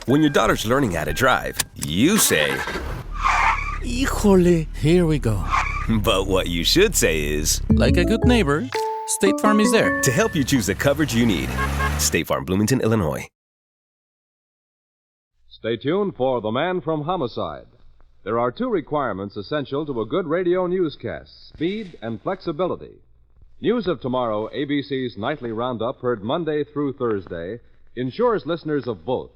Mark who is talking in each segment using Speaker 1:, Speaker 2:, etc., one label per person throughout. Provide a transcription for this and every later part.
Speaker 1: When your daughter's learning how to drive, you say,
Speaker 2: Híjole, here we go.
Speaker 1: but what you should say is,
Speaker 2: Like a good neighbor, State Farm is there.
Speaker 1: to help you choose the coverage you need. State Farm, Bloomington, Illinois.
Speaker 3: Stay tuned for The Man from Homicide. There are two requirements essential to a good radio newscast: speed and flexibility. News of Tomorrow, ABC's nightly roundup, heard Monday through Thursday, ensures listeners of both.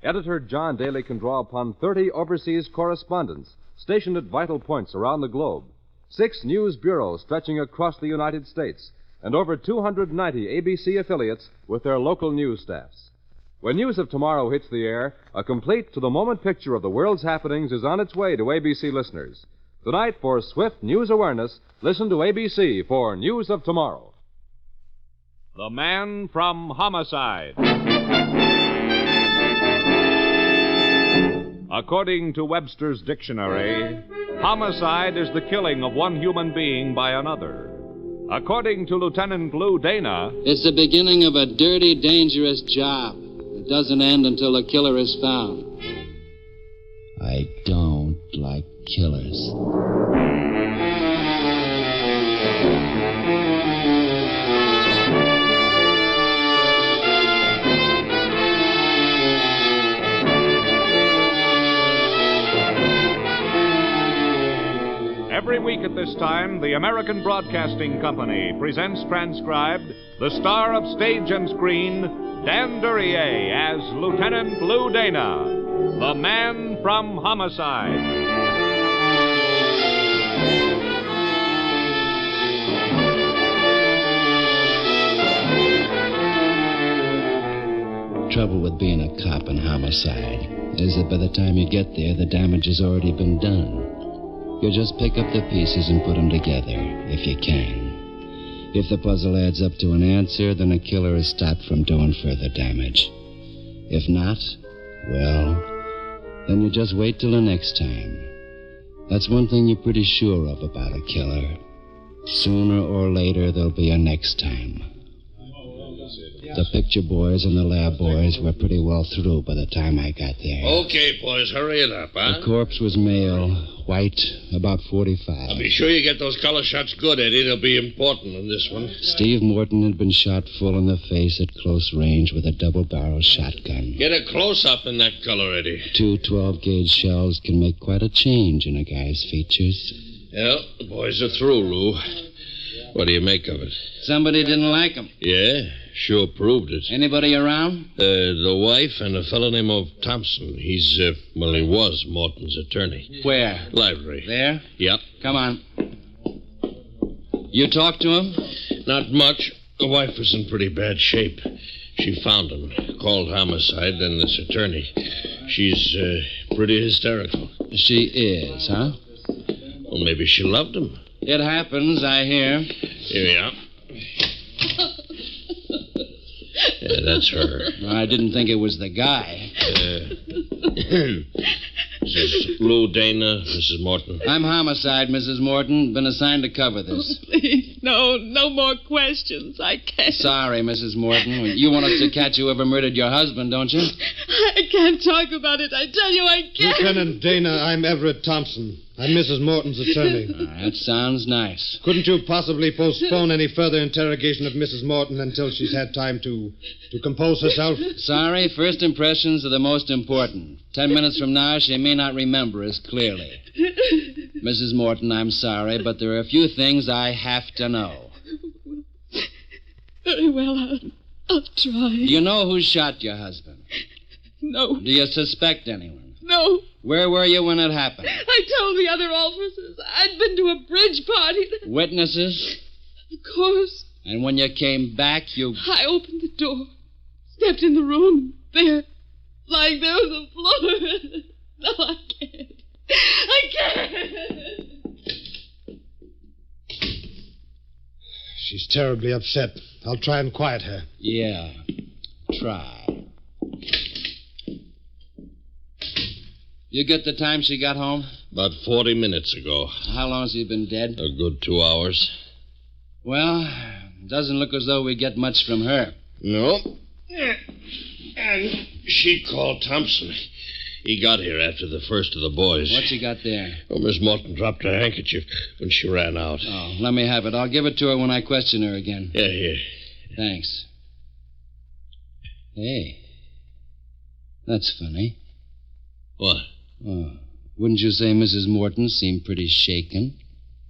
Speaker 3: Editor John Daly can draw upon 30 overseas correspondents stationed at vital points around the globe, 6 news bureaus stretching across the United States, and over 290 ABC affiliates with their local news staffs. When News of Tomorrow hits the air, a complete to-the-moment picture of the world's happenings is on its way to ABC listeners. Tonight, for swift news awareness, listen to ABC for News of Tomorrow.
Speaker 4: The Man from Homicide. According to Webster's dictionary, homicide is the killing of one human being by another. According to Lieutenant Lou Dana,
Speaker 5: it's the beginning of a dirty, dangerous job. It doesn't end until the killer is found. I don't like killers.
Speaker 4: every week at this time, the American Broadcasting Company presents transcribed the star of stage and screen, Dan Duryea, as Lieutenant Lou Dana, the Man from Homicide.
Speaker 5: Trouble with being a cop in homicide is that by the time you get there, the damage has already been done. You just pick up the pieces and put them together, if you can. If the puzzle adds up to an answer, then a killer is stopped from doing further damage. If not, well, then you just wait till the next time. That's one thing you're pretty sure of about a killer. Sooner or later, there'll be a next time. The picture boys and the lab boys were pretty well through by the time I got there.
Speaker 6: Okay, boys, hurry it up, huh?
Speaker 5: The corpse was male, white, about 45.
Speaker 6: I'll be sure you get those color shots good, Eddie. They'll be important in this one.
Speaker 5: Steve Morton had been shot full in the face at close range with a double-barrel shotgun.
Speaker 6: Get a close-up in that color, Eddie.
Speaker 5: 2 12-gauge shells can make quite a change in a guy's features.
Speaker 6: Well, the boys are through, Lou. What do you make of it?
Speaker 5: Somebody didn't like him.
Speaker 6: Yeah, sure proved it.
Speaker 5: Anybody around?
Speaker 6: The wife and a fellow named Thompson. He's, he was Morton's attorney.
Speaker 5: Where?
Speaker 6: Library.
Speaker 5: There?
Speaker 6: Yep.
Speaker 5: Come on. You talked to him?
Speaker 6: Not much. The wife was in pretty bad shape. She found him, called homicide, then this attorney. She's pretty hysterical.
Speaker 5: She is, huh?
Speaker 6: Well, maybe she loved him.
Speaker 5: It happens, I hear.
Speaker 6: Here we are. Yeah, that's her.
Speaker 5: I didn't think it was the guy.
Speaker 6: This is Lou Dana, Mrs. Morton.
Speaker 5: I'm homicide, Mrs. Morton. Been assigned to cover this.
Speaker 7: Oh, please, no more questions. I can't.
Speaker 5: Sorry, Mrs. Morton. You want us to catch whoever murdered your husband, don't you?
Speaker 7: I can't talk about it. I tell you, I can't.
Speaker 8: Lieutenant Dana, I'm Everett Thompson. I'm Mrs. Morton's attorney.
Speaker 5: That sounds nice.
Speaker 8: Couldn't you possibly postpone any further interrogation of Mrs. Morton until she's had time to compose herself?
Speaker 5: Sorry, first impressions are the most important. 10 minutes from now, she may not remember as clearly. Mrs. Morton, I'm sorry, but there are a few things I have to know.
Speaker 7: Very well, I'll try.
Speaker 5: Do you know who shot your husband?
Speaker 7: No.
Speaker 5: Do you suspect anyone?
Speaker 7: No.
Speaker 5: Where were you when it happened?
Speaker 7: I told the other officers I'd been to a bridge party.
Speaker 5: Witnesses?
Speaker 7: Of course.
Speaker 5: And when you came back, you...
Speaker 7: I opened the door, stepped in the room, there, lying there on the floor. No, I can't. I can't.
Speaker 8: She's terribly upset. I'll try and quiet her.
Speaker 5: Yeah, try. You get the time she got home?
Speaker 6: About 40 minutes ago.
Speaker 5: How long has he been dead?
Speaker 6: A good 2 hours.
Speaker 5: Well, doesn't look as though we get much from her.
Speaker 6: No. And She called Thompson. He got here after the first of the boys.
Speaker 5: What you got there?
Speaker 6: Oh, Miss Morton dropped her handkerchief when she ran out.
Speaker 5: Oh, let me have it. I'll give it to her when I question her again.
Speaker 6: Yeah, here.
Speaker 5: Thanks. Hey. That's funny.
Speaker 6: What?
Speaker 5: Oh, wouldn't you say Mrs. Morton seemed pretty shaken?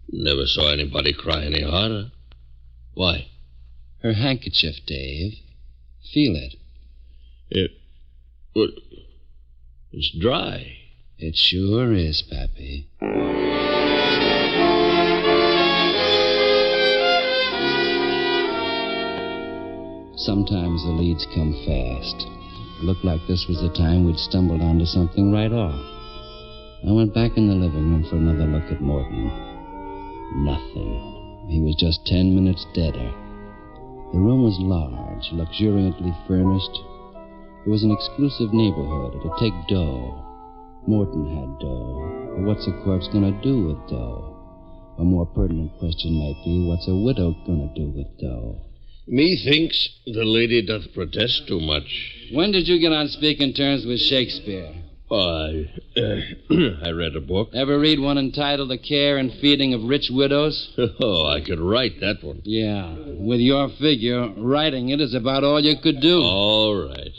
Speaker 6: Never saw anybody cry any harder. Why?
Speaker 5: Her handkerchief, Dave. Feel it.
Speaker 6: What? It's dry.
Speaker 5: It sure is, Pappy. Sometimes the leads come fast. It looked like this was the time we'd stumbled onto something right off. I went back in the living room for another look at Morton. Nothing. He was just 10 minutes deader. The room was large, luxuriantly furnished. It was an exclusive neighborhood. It'd take dough. Morton had dough. But what's a corpse going to do with dough? A more pertinent question might be, what's a widow going to do with dough?
Speaker 6: Methinks the lady doth protest too much.
Speaker 5: When did you get on speaking terms with Shakespeare?
Speaker 6: I read a book.
Speaker 5: Ever read one entitled The Care and Feeding of Rich Widows?
Speaker 6: Oh, I could write that one.
Speaker 5: Yeah. With your figure, writing it is about all you could do.
Speaker 6: All right.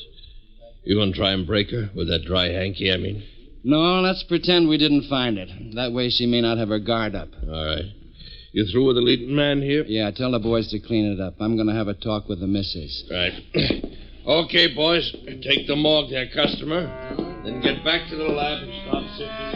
Speaker 6: You gonna try and break her with that dry hanky, I mean?
Speaker 5: No, let's pretend we didn't find it. That way she may not have her guard up.
Speaker 6: All right. You through with the leading man here?
Speaker 5: Yeah, tell the boys to clean it up. I'm going to have a talk with the missus.
Speaker 6: Right. Okay, boys. Take the morgue there, customer. Then get back to the lab and stop sitting.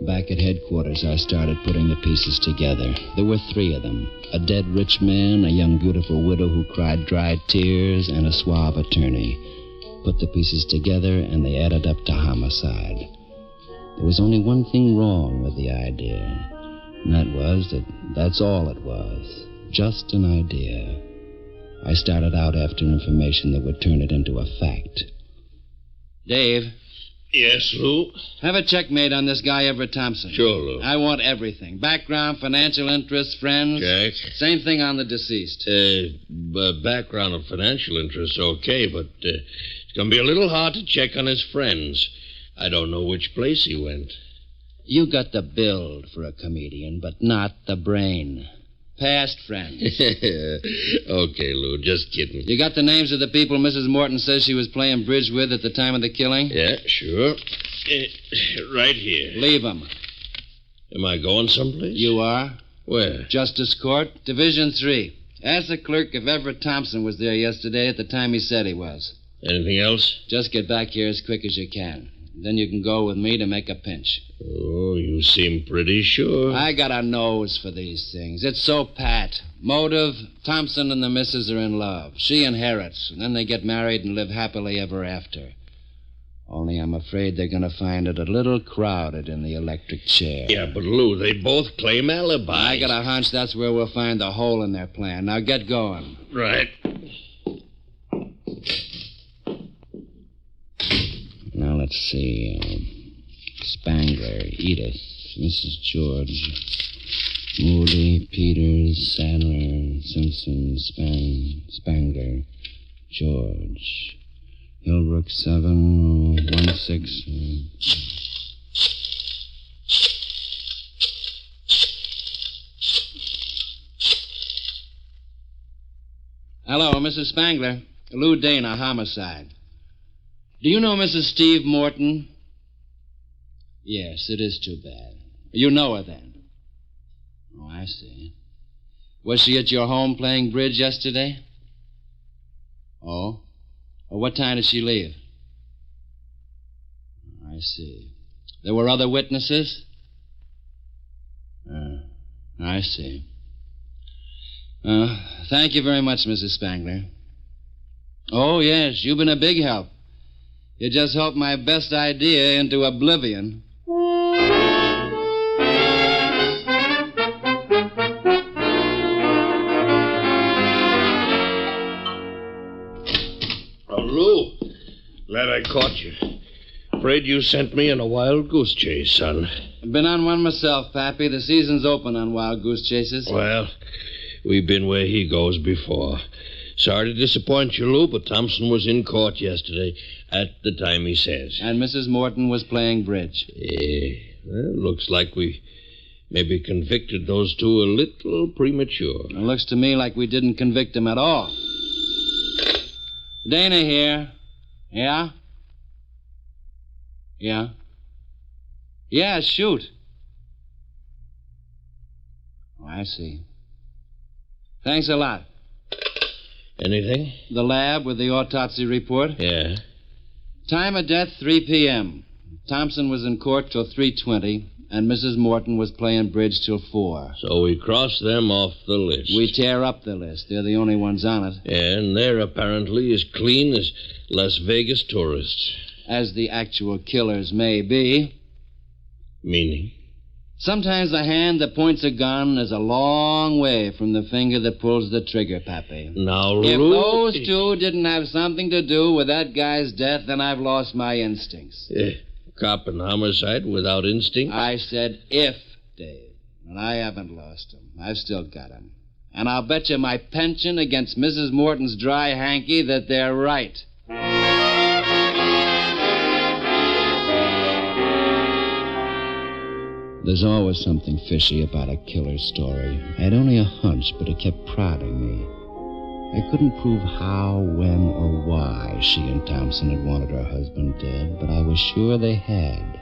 Speaker 5: Back at headquarters, I started putting the pieces together. There were 3 of them. A dead rich man, a young beautiful widow who cried dry tears, and a suave attorney. Put the pieces together, and they added up to homicide. There was only one thing wrong with the idea, and that was that's all it was. Just an idea. I started out after information that would turn it into a fact. Dave.
Speaker 6: Yes, Lou?
Speaker 5: Have a check made on this guy, Everett Thompson.
Speaker 6: Sure, Lou.
Speaker 5: I want everything. Background, financial interests, friends.
Speaker 6: Check.
Speaker 5: Same thing on the deceased.
Speaker 6: Background of financial interests, okay, but it's going to be a little hard to check on his friends. I don't know which place he went.
Speaker 5: You got the build for a comedian, but not the brain. Past friends.
Speaker 6: Okay, Lou, just kidding.
Speaker 5: You got the names of the people Mrs. Morton says she was playing bridge with at the time of the killing?
Speaker 6: Yeah, sure. Right here.
Speaker 5: Leave them.
Speaker 6: Am I going someplace?
Speaker 5: You are.
Speaker 6: Where?
Speaker 5: Justice Court, Division 3. Ask the clerk if Everett Thompson was there yesterday at the time he said he was.
Speaker 6: Anything else?
Speaker 5: Just get back here as quick as you can. Then you can go with me to make a pinch.
Speaker 6: Oh, you seem pretty sure.
Speaker 5: I got a nose for these things. It's so pat. Motive, Thompson and the missus are in love. She inherits, and then they get married and live happily ever after. Only I'm afraid they're going to find it a little crowded in the electric chair.
Speaker 6: Yeah, but Lou, they both claim alibis.
Speaker 5: I got a hunch that's where we'll find the hole in their plan. Now get going.
Speaker 6: Right.
Speaker 5: Now, let's see. Spangler, Edith, Mrs. George, Moody, Peters, Sadler, Simpson, Spangler, George, Hillbrook 716. Hello, Mrs. Spangler. Lou Dana, Homicide. Do you know Mrs. Steve Morton? Yes, it is too bad. You know her then? Oh, I see. Was she at your home playing bridge yesterday? Oh? Well, what time did she leave? I see. There were other witnesses? I see. Thank you very much, Mrs. Spangler. Oh, yes, you've been a big help. You just helped my best idea into oblivion.
Speaker 6: Oh, Lou, glad I caught you. Afraid you sent me on a wild goose chase, son.
Speaker 5: I've been on one myself, Pappy. The season's open on wild goose chases.
Speaker 6: Well, we've been where he goes before. Sorry to disappoint you, Lou, but Thompson was in court yesterday at the time he says.
Speaker 5: And Mrs. Morton was playing bridge.
Speaker 6: Well, looks like we maybe convicted those two a little premature.
Speaker 5: It looks to me like we didn't convict him at all. Dana here. Yeah? Yeah? Yeah, shoot. Oh, I see. Thanks a lot.
Speaker 6: Anything?
Speaker 5: The lab with the autopsy report?
Speaker 6: Yeah.
Speaker 5: Time of death, 3 p.m. Thompson was in court till 3:20, and Mrs. Morton was playing bridge till 4.
Speaker 6: So we cross them off the list.
Speaker 5: We tear up the list. They're the only ones on it.
Speaker 6: And they're apparently as clean as Las Vegas tourists.
Speaker 5: As the actual killers may be.
Speaker 6: Meaning?
Speaker 5: Sometimes the hand that points a gun is a long way from the finger that pulls the trigger, Pappy.
Speaker 6: Now,
Speaker 5: If
Speaker 6: Lou...
Speaker 5: those two didn't have something to do with that guy's death, then I've lost my instincts.
Speaker 6: Cop and homicide without instinct?
Speaker 5: I said if, Dave. And I haven't lost them. I've still got them. And I'll bet you my pension against Mrs. Morton's dry hanky that they're right. There's always something fishy about a killer's story. I had only a hunch, but it kept prodding me. I couldn't prove how, when, or why she and Thompson had wanted her husband dead, but I was sure they had.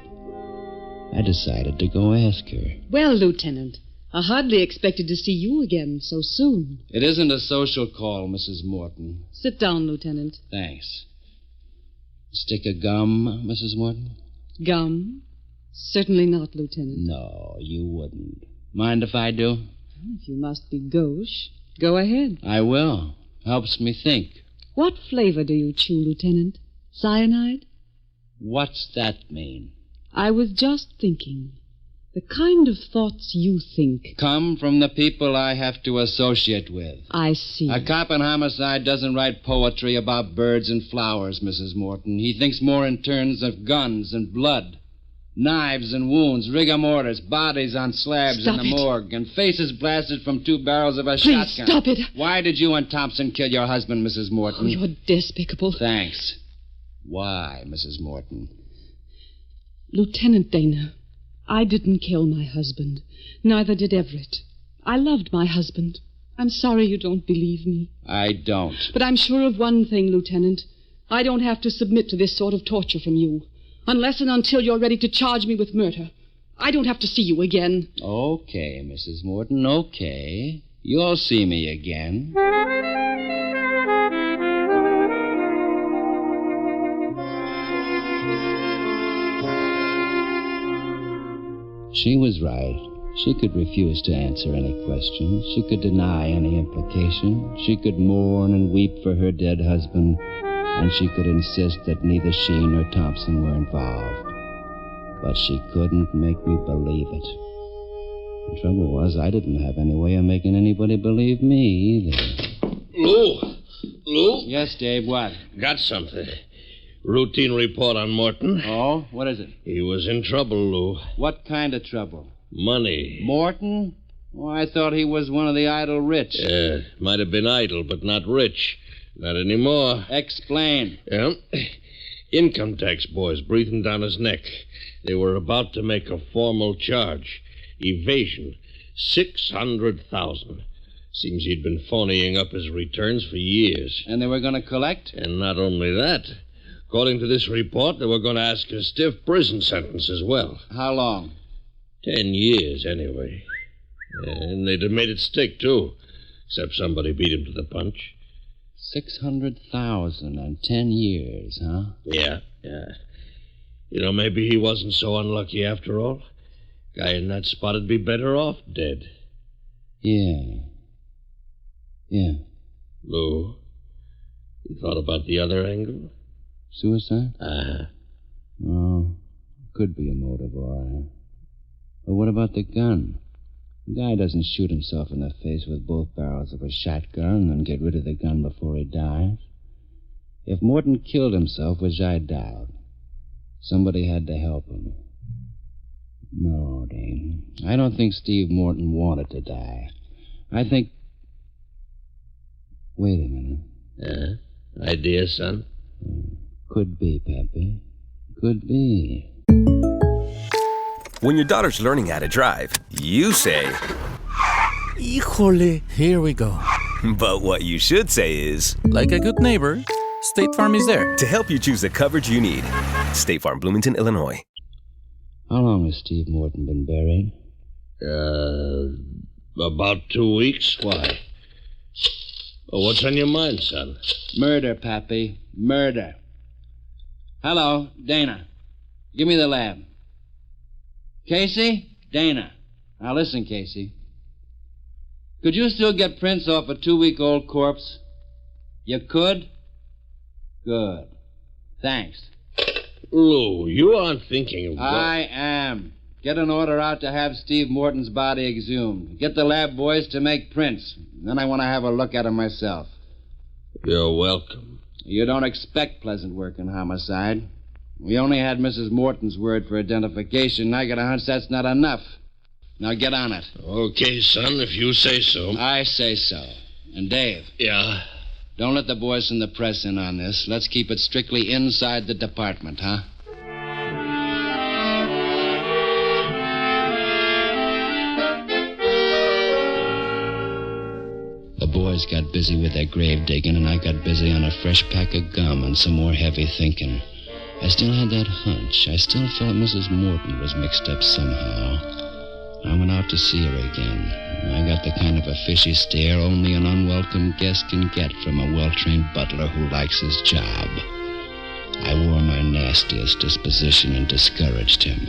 Speaker 5: I decided to go ask her.
Speaker 7: Well, Lieutenant, I hardly expected to see you again so soon.
Speaker 5: It isn't a social call, Mrs. Morton.
Speaker 7: Sit down, Lieutenant.
Speaker 5: Thanks. Stick of gum, Mrs. Morton?
Speaker 7: Gum? Certainly not, Lieutenant.
Speaker 5: No, you wouldn't. Mind if I do?
Speaker 7: If you must be gauche, go ahead.
Speaker 5: I will. Helps me think.
Speaker 7: What flavor do you chew, Lieutenant? Cyanide?
Speaker 5: What's that mean?
Speaker 7: I was just thinking. The kind of thoughts you think.
Speaker 5: Come from the people I have to associate with.
Speaker 7: I see.
Speaker 5: A cop in homicide doesn't write poetry about birds and flowers, Mrs. Morton. He thinks more in terms of guns and blood. Knives and wounds, rigor mortis, bodies on slabs
Speaker 7: Stop
Speaker 5: in the
Speaker 7: it.
Speaker 5: morgue, and faces blasted from 2 barrels of a
Speaker 7: Please,
Speaker 5: shotgun.
Speaker 7: stop it.
Speaker 5: Why did you and Thompson kill your husband, Mrs. Morton?
Speaker 7: Oh, you're despicable.
Speaker 5: Thanks. Why, Mrs. Morton?
Speaker 7: Lieutenant Dana, I didn't kill my husband. Neither did Everett. I loved my husband. I'm sorry you don't believe me.
Speaker 5: I don't.
Speaker 7: But I'm sure of one thing, Lieutenant. I don't have to submit to this sort of torture from you. Unless and until you're ready to charge me with murder. I don't have to see you again.
Speaker 5: Okay, Mrs. Morton, okay. You'll see me again. She was right. She could refuse to answer any questions. She could deny any implication. She could mourn and weep for her dead husband. And she could insist that neither she nor Thompson were involved. But she couldn't make me believe it. The trouble was, I didn't have any way of making anybody believe me either.
Speaker 6: Lou?
Speaker 5: Yes, Dave, what?
Speaker 6: Got something. Routine report on Morton.
Speaker 5: Oh, what is it?
Speaker 6: He was in trouble, Lou.
Speaker 5: What kind of trouble?
Speaker 6: Money.
Speaker 5: Morton? Oh, I thought he was one of the idle rich.
Speaker 6: Might have been idle, but not rich. Not anymore.
Speaker 5: Explain.
Speaker 6: Yeah. Income tax boys breathing down his neck. They were about to make a formal charge. Evasion. $600,000. Seems he'd been phonying up his returns for years.
Speaker 5: And they were going to collect?
Speaker 6: And not only that. According to this report, they were going to ask a stiff prison sentence as well.
Speaker 5: How long?
Speaker 6: 10 years, anyway. And they'd have made it stick, too. Except somebody beat him to the punch.
Speaker 5: 600,000 and 10 years, huh?
Speaker 6: Yeah. You know, maybe he wasn't so unlucky after all. Guy in that spot'd be better off dead.
Speaker 5: Yeah.
Speaker 6: Lou, you thought about the other angle?
Speaker 5: Suicide? Oh, could be a motive, all right. But what about the gun? The guy doesn't shoot himself in the face with both barrels of a shotgun and then get rid of the gun before he dies. If Morton killed himself, which I doubt, somebody had to help him. No, Dane. I don't think Steve Morton wanted to die. I think... Wait a minute.
Speaker 6: Idea, son?
Speaker 5: Could be, Pappy. Could be.
Speaker 1: When your daughter's learning how to drive, you say,
Speaker 2: Híjole. Here we go.
Speaker 1: but what you should say is,
Speaker 2: Like a good neighbor, State Farm is there.
Speaker 1: to help you choose the coverage you need. State Farm, Bloomington, Illinois.
Speaker 5: How long has Steve Morton been buried?
Speaker 6: About 2 weeks. Why? Oh, what's on your mind, son?
Speaker 5: Murder, Pappy. Murder. Hello, Dana. Give me the lab. Casey? Dana. Now listen, Casey. Could you still get prints off a 2-week-old corpse? You could? Good. Thanks.
Speaker 6: Lou, you aren't thinking of...
Speaker 5: I am. Get an order out to have Steve Morton's body exhumed. Get the lab boys to make prints. Then I want to have a look at him myself.
Speaker 6: You're welcome.
Speaker 5: You don't expect pleasant work in homicide. We only had Mrs. Morton's word for identification. I got a hunch that's not enough. Now get on it.
Speaker 6: Okay, son, if you say so.
Speaker 5: I say so. And Dave,
Speaker 6: Yeah.
Speaker 5: don't let the boys from the press in on this. Let's keep it strictly inside the department, huh? The boys got busy with their grave digging, and I got busy on a fresh pack of gum and some more heavy thinking. I still had that hunch. I still felt Mrs. Morton was mixed up somehow. I went out to see her again. I got the kind of a fishy stare only an unwelcome guest can get from a well-trained butler who likes his job. I wore my nastiest disposition and discouraged him.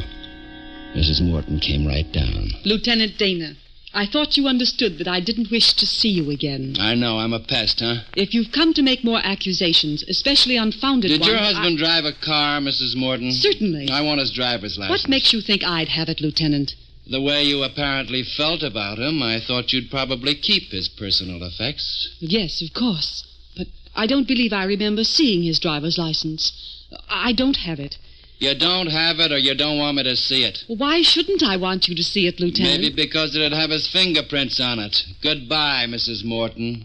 Speaker 5: Mrs. Morton came right down.
Speaker 7: Lieutenant Dana, I thought you understood that I didn't wish to see you again.
Speaker 5: I know, I'm a pest, huh?
Speaker 7: If you've come to make more accusations, especially unfounded
Speaker 5: Did
Speaker 7: ones...
Speaker 5: your husband drive a car, Mrs. Morton?
Speaker 7: Certainly.
Speaker 5: I want his driver's license.
Speaker 7: What makes you think I'd have it, Lieutenant?
Speaker 5: The way you apparently felt about him, I thought you'd probably keep his personal effects.
Speaker 7: Yes, of course. But I don't believe I remember seeing his driver's license. I don't have it.
Speaker 5: You don't have it, or you don't want me to see it?
Speaker 7: Why shouldn't I want you to see it, Lieutenant?
Speaker 5: Maybe because it'd have his fingerprints on it. Goodbye, Mrs. Morton.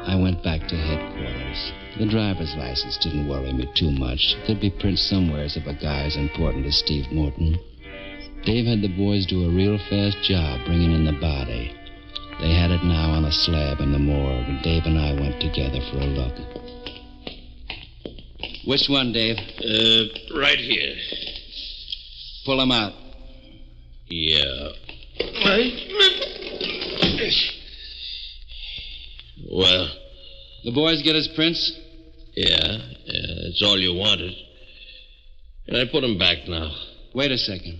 Speaker 5: I went back to headquarters. The driver's license didn't worry me too much. There'd be prints somewheres of a guy as important as Steve Morton. Dave had the boys do a real fast job bringing in the body. They had it now on a slab in the morgue, and Dave and I went together for a look. Which one, Dave?
Speaker 6: Right here.
Speaker 5: Pull him out.
Speaker 6: Yeah. Well,
Speaker 5: The boys get his prints?
Speaker 6: yeah, that's all you wanted. Can I put him back now?
Speaker 5: Wait a second.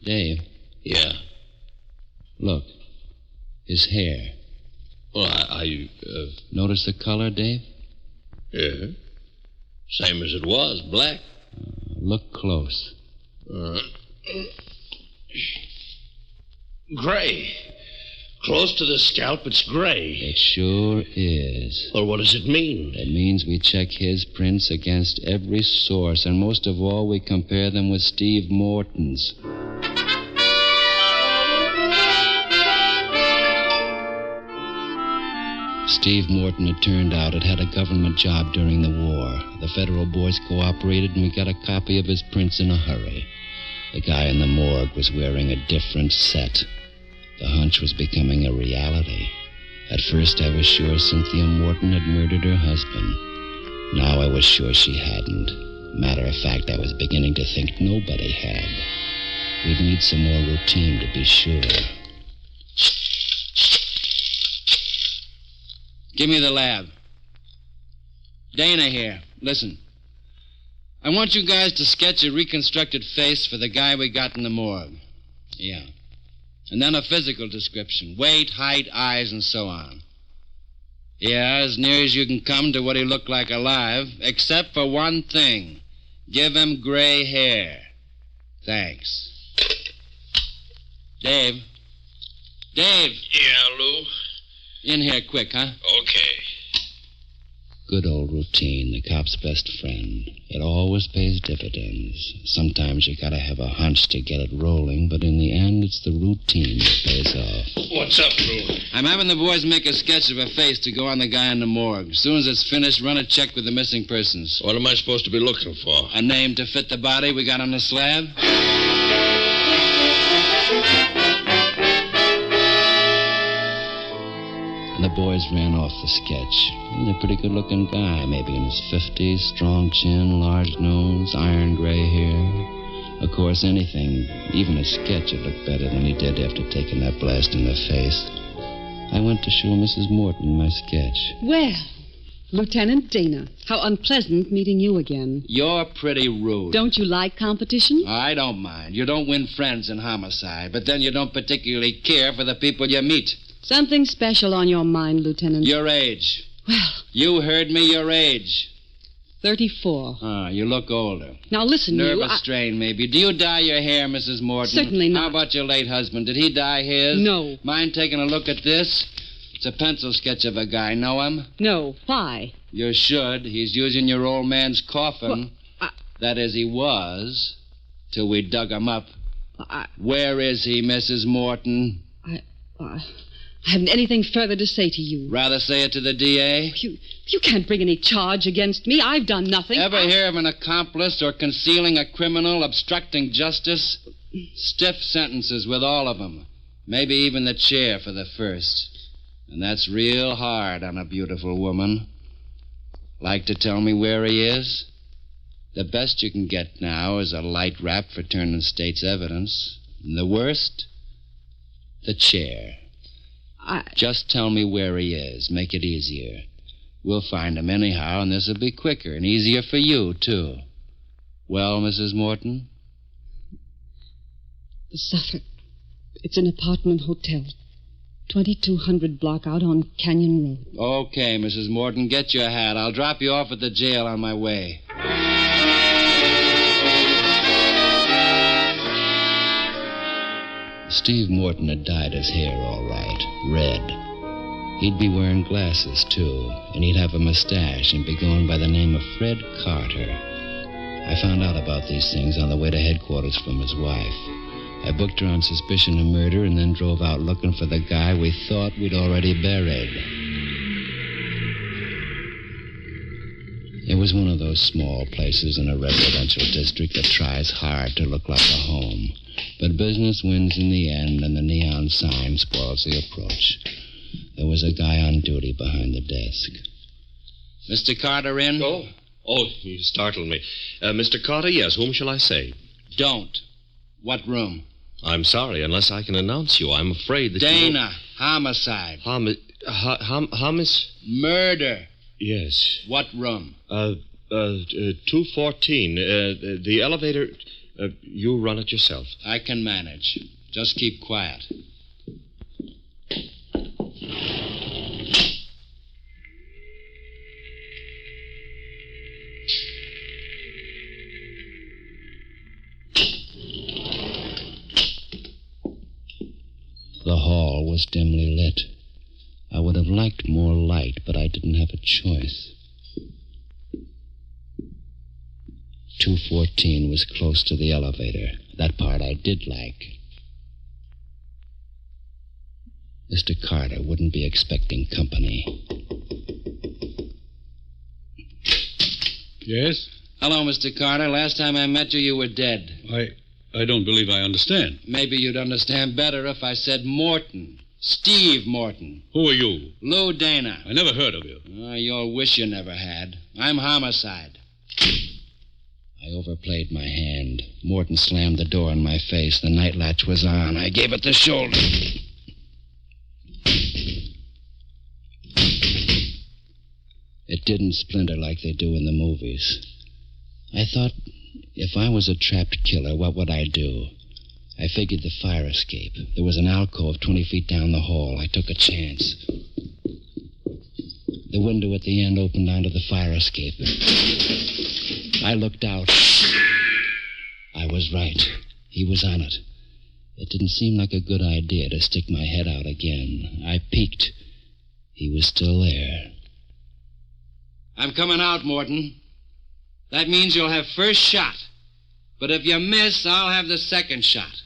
Speaker 5: Dave,
Speaker 6: Yeah.
Speaker 5: look. His hair.
Speaker 6: Well,
Speaker 5: Notice the color, Dave?
Speaker 6: yeah. Same as it was, black.
Speaker 5: Look close.
Speaker 6: Gray. Close to the scalp, it's gray.
Speaker 5: It sure is.
Speaker 6: Well, what does it mean?
Speaker 5: It means we check his prints against every source, and most of all, we compare them with Steve Morton's. Steve Morton, it turned out, had a government job during the war. The federal boys cooperated, and we got a copy of his prints in a hurry. The guy in the morgue was wearing a different set. The hunch was becoming a reality. At first, I was sure Cynthia Morton had murdered her husband. Now I was sure she hadn't. Matter of fact, I was beginning to think nobody had. We'd need some more routine to be sure. Give me the lab. Dana here. Listen. I want you guys to sketch a reconstructed face for the guy we got in the morgue. Yeah. And then a physical description. Weight, height, eyes, and so on. Yeah, as near as you can come to what he looked like alive, except for one thing. Give him gray hair. Thanks. Dave. Dave.
Speaker 6: Yeah, Lou.
Speaker 5: In here quick, huh?
Speaker 6: Okay.
Speaker 5: Good old routine, the cop's best friend. It always pays dividends. Sometimes you gotta have a hunch to get it rolling, but in the end, it's the routine that pays off.
Speaker 6: What's up, Lou?
Speaker 5: I'm having the boys make a sketch of a face to go on the guy in the morgue. As soon as it's finished, run a check with the missing persons.
Speaker 6: What am I supposed to be looking for?
Speaker 5: A name to fit the body we got on the slab? And the boys ran off the sketch. He's a pretty good-looking guy, maybe in his 50s, strong chin, large nose, iron gray hair. Of course, anything, even a sketch, would look better than he did after taking that blast in the face. I went to show Mrs. Morton my sketch.
Speaker 9: Well, Lieutenant Dana, how unpleasant meeting you again.
Speaker 5: You're pretty rude.
Speaker 9: Don't you like competition?
Speaker 5: I don't mind. You don't win friends in homicide, but then you don't particularly care for the people you meet.
Speaker 9: Something special on your mind, Lieutenant.
Speaker 5: Your age.
Speaker 9: Well,
Speaker 5: You heard me, your age.
Speaker 9: 34.
Speaker 5: You look older.
Speaker 9: Now listen,
Speaker 5: Nervous strain, maybe. Do you dye your hair, Mrs. Morton?
Speaker 9: Certainly not.
Speaker 5: How about your late husband? Did he dye his?
Speaker 9: No.
Speaker 5: Mind taking a look at this? It's a pencil sketch of a guy. Know him?
Speaker 9: No. Why?
Speaker 5: You should. He's using your old man's coffin. That is, he was, till we dug him up. Where is he, Mrs. Morton?
Speaker 9: I haven't anything further to say to you.
Speaker 5: Rather say it to the DA?
Speaker 9: You can't bring any charge against me. I've done nothing.
Speaker 5: Ever hear of an accomplice or concealing a criminal, obstructing justice? Stiff sentences with all of them. Maybe even the chair for the first. And that's real hard on a beautiful woman. Like to tell me where he is? The best you can get now is a light rap for turning state's evidence. And the worst? The chair. Just tell me where he is. Make it easier. We'll find him anyhow, and this'll be quicker and easier for you, too. Well, Mrs. Morton?
Speaker 9: The Suffolk. It's an apartment hotel. 2200 block out on Canyon Road.
Speaker 5: Okay, Mrs. Morton, get your hat. I'll drop you off at the jail on my way. Steve Morton had dyed his hair all right, red. He'd be wearing glasses, too, and he'd have a mustache and be going by the name of Fred Carter. I found out about these things on the way to headquarters from his wife. I booked her on suspicion of murder and then drove out looking for the guy we thought we'd already buried. It was one of those small places in a residential district that tries hard to look like a home. But business wins in the end, and the neon sign spoils the approach. There was a guy on duty behind the desk. Mr. Carter in?
Speaker 6: Oh, you startled me. Mr. Carter, yes. Whom shall I say?
Speaker 5: Don't. What room?
Speaker 6: I'm sorry, unless I can announce you. I'm afraid that
Speaker 5: Dana, homicide. Murder.
Speaker 6: Yes.
Speaker 5: What room?
Speaker 6: 214. The elevator... you run it yourself.
Speaker 5: I can manage. Just keep quiet. The hall was dimly lit. I would have liked more light, but I didn't have a choice. 214 was close to the elevator. That part I did like. Mr. Carter wouldn't be expecting company.
Speaker 10: Yes?
Speaker 5: Hello, Mr. Carter. Last time I met you, you were dead.
Speaker 10: I don't believe I understand.
Speaker 5: Maybe you'd understand better if I said Morton. Steve Morton.
Speaker 10: Who are you?
Speaker 5: Lou Dana.
Speaker 10: I never heard of you.
Speaker 5: You'll wish you never had. I'm Homicide. I overplayed my hand. Morton slammed the door in my face. The night latch was on. I gave it the shoulder. It didn't splinter like they do in the movies. I thought, if I was a trapped killer, what would I do? I figured the fire escape. There was an alcove 20 feet down the hall. I took a chance. The window at the end opened onto the fire escape. I looked out. I was right. He was on it. It didn't seem like a good idea to stick my head out again. I peeked. He was still there. I'm coming out, Morton. That means you'll have first shot. But if you miss, I'll have the second shot.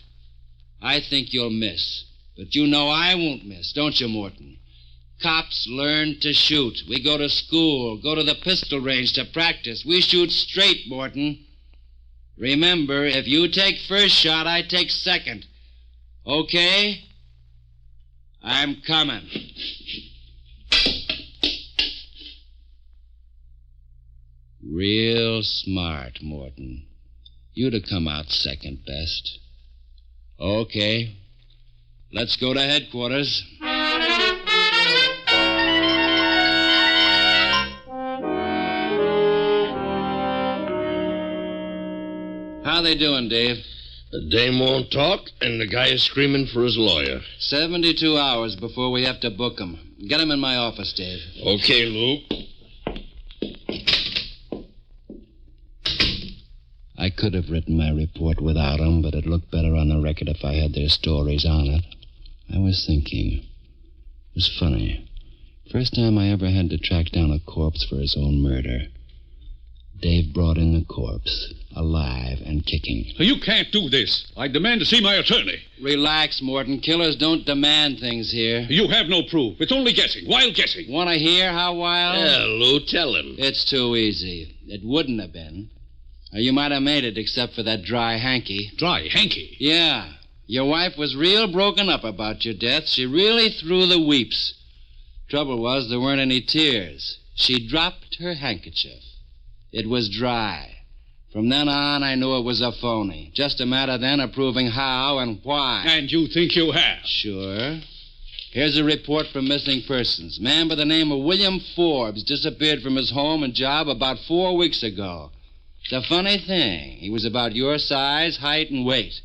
Speaker 5: I think you'll miss. But you know I won't miss, don't you, Morton? Cops learn to shoot. We go to school, go to the pistol range to practice. We shoot straight, Morton. Remember, if you take first shot, I take second. Okay? I'm coming. Real smart, Morton. You'd have come out second best. Okay. Let's go to headquarters. How they doing, Dave?
Speaker 6: The dame won't talk, and the guy is screaming for his lawyer.
Speaker 5: 72 hours before we have to book him. Get him in my office, Dave.
Speaker 6: Okay, Lou.
Speaker 5: I could have written my report without them, but it looked better on the record if I had their stories on it. I was thinking. It was funny. First time I ever had to track down a corpse for his own murder. Dave brought in the corpse, alive and kicking.
Speaker 10: You can't do this. I demand to see my attorney.
Speaker 5: Relax, Morton. Killers don't demand things here.
Speaker 10: You have no proof. It's only guessing. Wild guessing.
Speaker 5: Want to hear how wild?
Speaker 6: Yeah, Lou, tell him.
Speaker 5: It's too easy. It wouldn't have been. Or you might have made it except for that dry hanky.
Speaker 10: Dry hanky?
Speaker 5: Yeah. Your wife was real broken up about your death. She really threw the weeps. Trouble was, there weren't any tears. She dropped her handkerchief. It was dry. From then on, I knew it was a phony. Just a matter then of proving how and why.
Speaker 10: And you think you have?
Speaker 5: Sure. Here's a report from missing persons. Man by the name of William Forbes disappeared from his home and job about 4 weeks ago. The funny thing, he was about your size, height, and weight.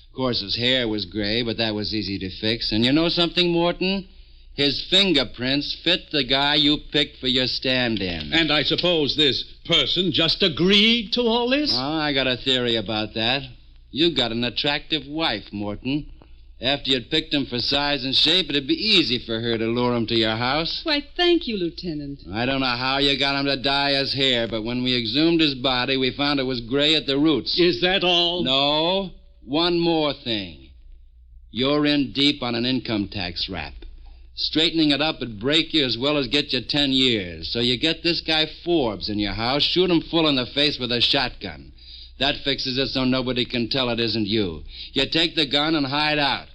Speaker 5: Of course, his hair was gray, but that was easy to fix. And you know something, Morton? His fingerprints fit the guy you picked for your stand-in.
Speaker 10: And I suppose this person just agreed to all this?
Speaker 5: Oh, I got a theory about that. You got an attractive wife, Morton. After you'd picked him for size and shape, it'd be easy for her to lure him to your house.
Speaker 9: Why, thank you, Lieutenant.
Speaker 5: I don't know how you got him to dye his hair, but when we exhumed his body, we found it was gray at the roots.
Speaker 10: Is that all?
Speaker 5: No. One more thing. You're in deep on an income tax rap. Straightening it up would break you as well as get you 10 years. So you get this guy Forbes in your house, shoot him full in the face with a shotgun. That fixes it so nobody can tell it isn't you. You take the gun and hide out.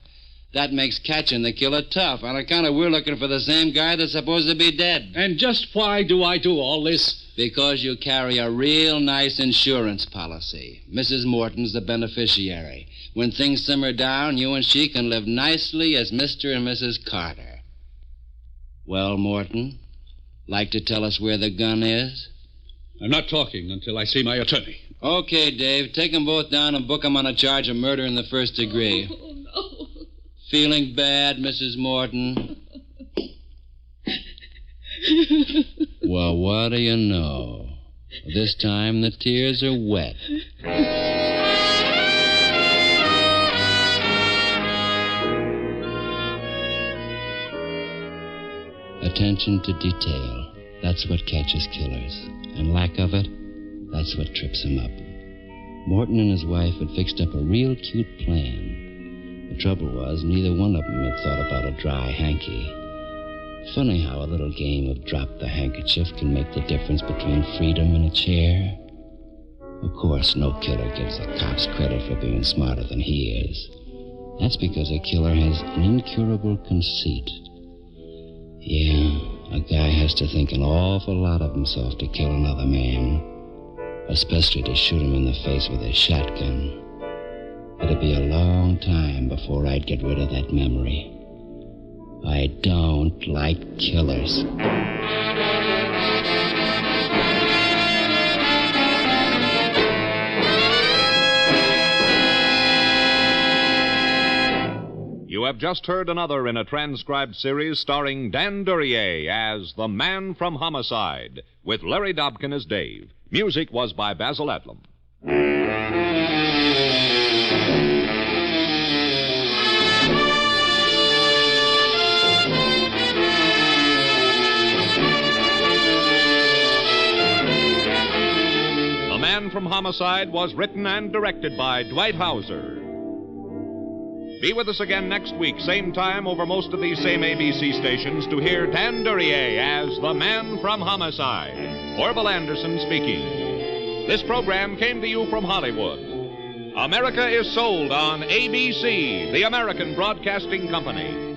Speaker 5: That makes catching the killer tough, on account of we're looking for the same guy that's supposed to be dead.
Speaker 10: And just why do I do all this?
Speaker 5: Because you carry a real nice insurance policy. Mrs. Morton's the beneficiary. When things simmer down, you and she can live nicely as Mr. and Mrs. Carter. Well, Morton, like to tell us where the gun is?
Speaker 10: I'm not talking until I see my attorney.
Speaker 5: Okay, Dave. Take them both down and book them on a charge of murder in the first degree.
Speaker 7: Oh, no.
Speaker 5: Feeling bad, Mrs. Morton? Well, what do you know? This time the tears are wet. Attention to detail. That's what catches killers. And lack of it, that's what trips them up. Morton and his wife had fixed up a real cute plan. The trouble was, neither one of them had thought about a dry hanky. Funny how a little game of drop the handkerchief can make the difference between freedom and a chair. Of course, no killer gives the cops credit for being smarter than he is. That's because a killer has an incurable conceit. Yeah, a guy has to think an awful lot of himself to kill another man, especially to shoot him in the face with a shotgun. It'd be a long time before I'd get rid of that memory. I don't like killers.
Speaker 4: You have just heard another in a transcribed series starring Dan Duryea as the Man from Homicide, with Larry Dobkin as Dave. Music was by Basil Adlam. Man from Homicide was written and directed by Dwight Hauser. Be with us again next week, same time, over most of these same ABC stations, to hear Dan Duryea as the Man from Homicide. Orville Anderson speaking. This program came to you from Hollywood. America is sold on ABC, the American Broadcasting Company.